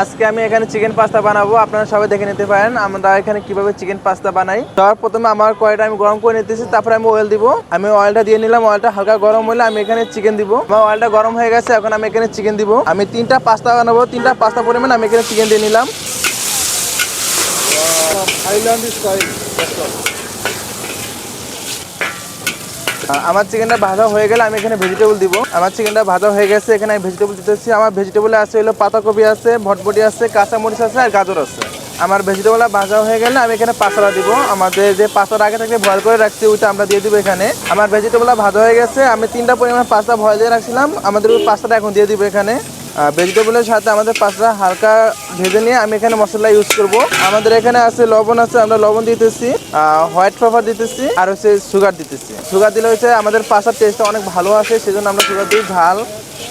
আজকে আমি এখানে চিকেন পাস্তা বানাবো, আপনারা সবাই দেখে নিতে পারেন আমরা এখানে কিভাবে চিকেন পাস্তা বানাই। সবার প্রথমে আমার কড়াইটা আমি গরম করে নিতেছি, তারপরে আমি অয়েল দিব। আমি অয়েলটা দিয়ে নিলাম, অয়েলটা হালকা গরম হলে আমি এখানে চিকেন দিব। আমার অয়েলটা গরম হয়ে গেছে, এখন আমি এখানে চিকেন দিব। আমি 3টা পাস্তা বানাবো, 3টা পাস্তা পরিমাণ আমি এখানে চিকেন দিয়ে নিলাম। আমার চিকেনটা ভাজা হয়ে গেলে আমি এখানে ভেজিটেবল দিব। আমার চিকেনটা ভাজা হয়ে গেছে, এখানে আমি ভেজিটেবল দিতেছি। আমার ভেজিটেবলে আছে হলো পাতাকপি আছে, ভটভটি আছে, কাঁচামরিচ আছে আর গাজর আছে। আমার ভেজিটেবল ভাজা হয়ে গেলে আমি এখানে পাস্তাটা দিব। আমাদের যে পাস্তাটা আগে থেকে বয়েল করে রাখছি ওইটা আমরা দিয়ে দিব এখানে। আমার ভেজিটেবল ভাজা হয়ে গেছে, আমি 3টা পরিমাণ পাস্তা বয়েল দিয়ে রাখছিলাম, আমাদের ওই পাস্তাটা এখন দিয়ে দিব এখানে। ভেজিটেবলের সাথে আমাদের পাস্তা হালকা ভেজে নিয়ে আমি এখানে মশলা ইউজ করব। আমাদের এখানে আছে লবণ আছে, আমরা লবণ দিতেছি, হোয়াইট পেপার দিতেছি আর হচ্ছে সুগার দিতেছি। সুগার দিলে হচ্ছে আমাদের পাস্তার টেস্টটা অনেক ভালো আসে, সেজন্য আমরা সুগার দিই। ঝাল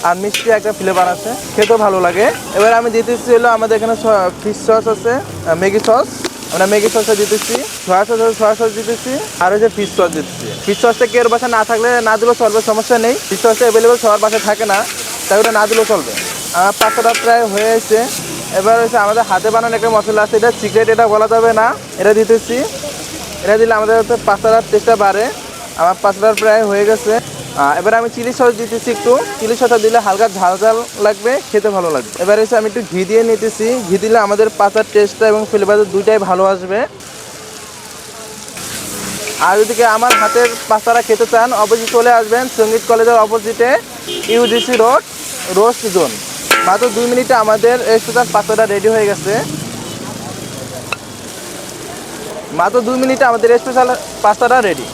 আর মিষ্টি একটা ফ্লেভার আছে, খেতেও ভালো লাগে। এবার আমি দিতেছি হলো আমাদের এখানে ফিশ সস আছে, ম্যাগি সস, আমরা ম্যাগি সসটা দিতেছি, সয়া সস আছে, সয়া সস দিতেছি আর হচ্ছে ফিশ সস দিতেছি। ফিশ সসটা কেউ বাসায় না থাকলে না দিলেও চলবে, সমস্যা নেই। ফিশ সসটা অ্যাভেলেবেল সবার বাসায় থাকে না, তাই ওটা না দিলেও চলবে। আমার পাস্তাটা প্রায় হয়ে এসেছে। এবার হচ্ছে আমাদের হাতে বানানো একটা মশলা আছে, এটা সিক্রেট, এটা বলা যাবে না। এটা দিতেছি, এটা দিলে আমাদের হচ্ছে পাস্তাটার টেস্টটা বাড়ে। আমার পাস্তাটা প্রায় হয়ে গেছে। এবার আমি চিলি সস দিতেছি একটু। চিলি সসটা দিলে হালকা ঝাল ঝাল লাগবে, খেতে ভালো লাগবে। এবার হচ্ছে আমি একটু ঘি দিয়ে নিতেছি। ঘি দিলে আমাদের পাস্তার টেস্টটা এবং ফ্লেভার দুইটাই ভালো আসবে। আর যদি আমার হাতের পাস্তাটা খেতে চান অবশ্যই চলে আসবেন সঙ্গীত কলেজের অপোজিটে ইউজিসি রোড, রোস্ট জোন। মাত্র 2 মিনিটে আমাদের স্পেশাল পাস্তাটা রেডি হয়ে গেছে। মাত্র 2 মিনিটে আমাদের স্পেশাল পাস্তাটা রেডি।